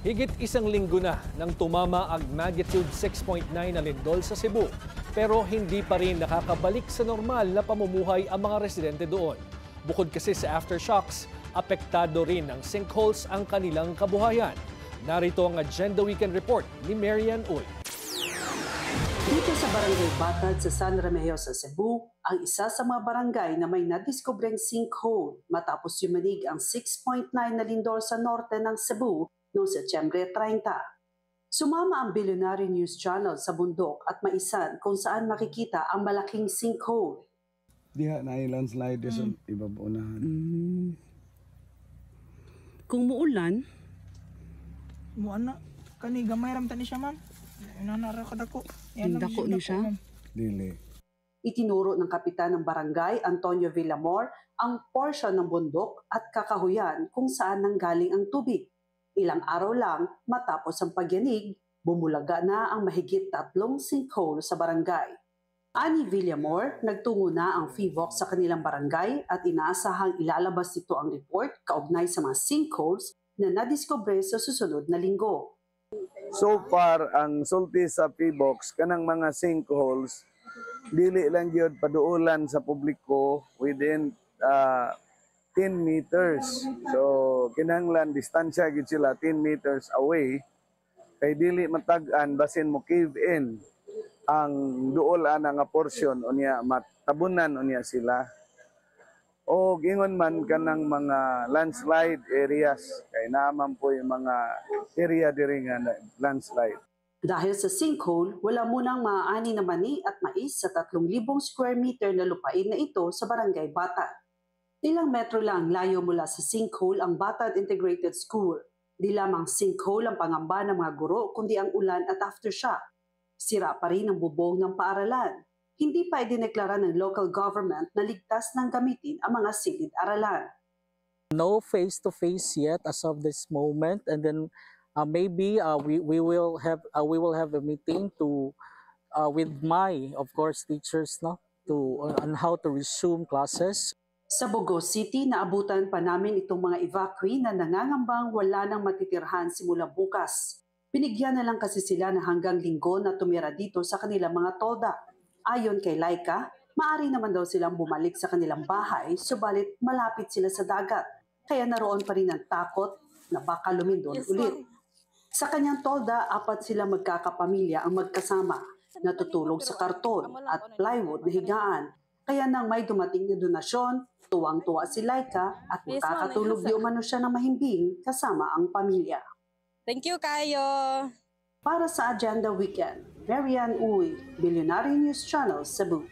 Higit isang linggo na nang tumama ang magnitude 6.9 na lindol sa Cebu. Pero hindi pa rin nakakabalik sa normal na pamumuhay ang mga residente doon. Bukod kasi sa aftershocks, apektado rin ng sinkholes ang kanilang kabuhayan. Narito ang Agenda Weekend Report ni Marian Uy. Dito sa Barangay Batad sa San Remigio sa Cebu, ang isa sa mga barangay na may nadiskubreng sinkhole matapos yumanig ang 6.9 na lindol sa norte ng Cebu noong Setyembre 30. Sumama ang Billionaire News Channel sa bundok at maisan kung saan makikita ang malaking sinkhole. Diha na landslide sa ibabunahan. Kung muulan, na kani gamay ram tani siya ma'am. Inanara ka dako. dako ni siya. Dili. Itinuro ng kapitan ng barangay, Antonio Villamor, ang porsyon ng bundok at kakahuyan kung saan nanggaling ang tubig. Ilang araw lang matapos ang pagyanig, bumulaga na ang mahigit 3 sinkhole sa barangay. Ani Villamor, nagtungo na ang FIVOC sa kanilang barangay at inaasahang ilalabas nito ang report kaugnay sa mga sinkholes na nadiskubre sa susunod na linggo. So far, ang sulti sa PBOX, kanang mga sinkholes, dili lang yun paduulan sa publiko within 10 meters. So, kinahanglan, distansya gid sila 10 meters away. Kay dili matag-an, basin mo cave in ang duol ana nga portion unya matabunan unya sila. O gingon man kanang mga landslide areas kay naman po yung mga area diri nga landslide. Dahil sa sinkhole, wala munang maaani na mani at mais sa 3,000 square meter na lupain na ito sa Barangay Batad. Ilang metro lang layo mula sa sinkhole ang Batad Integrated School. Di lamang sinkhole ang pangamba ng mga guro kundi ang ulan at aftershock. Sira pa rin ang bubong ng paaralan. Hindi pa idineklara ng local government na ligtas ng gamitin ang mga silid-aralan. No face-to-face yet as of this moment, and then maybe we will have a meeting to with my of course teachers on how to resume classes. Sa Bogos City, naabutan pa namin itong mga evacuee na nangangambang wala nang matitirhan simula bukas. Binigyan na lang kasi sila na hanggang linggo na tumira dito sa kanilang mga tolda. Ayon kay Laika, maaari naman daw silang bumalik sa kanilang bahay, subalit malapit sila sa dagat. Kaya naroon pa rin ang takot na baka lumindol ulit. Sa kanyang tolda, 4 sila magkakapamilya ang magkasama, natutulog sa karton at plywood na higaan. Kaya nang may dumating na donasyon, tuwang-tuwa si Laika at makakatulog di umano siya ng mahimbing kasama ang pamilya. Thank you kayo! Para sa Agenda Weekend, Marian Uy, Billionaire News Channel, Cebu.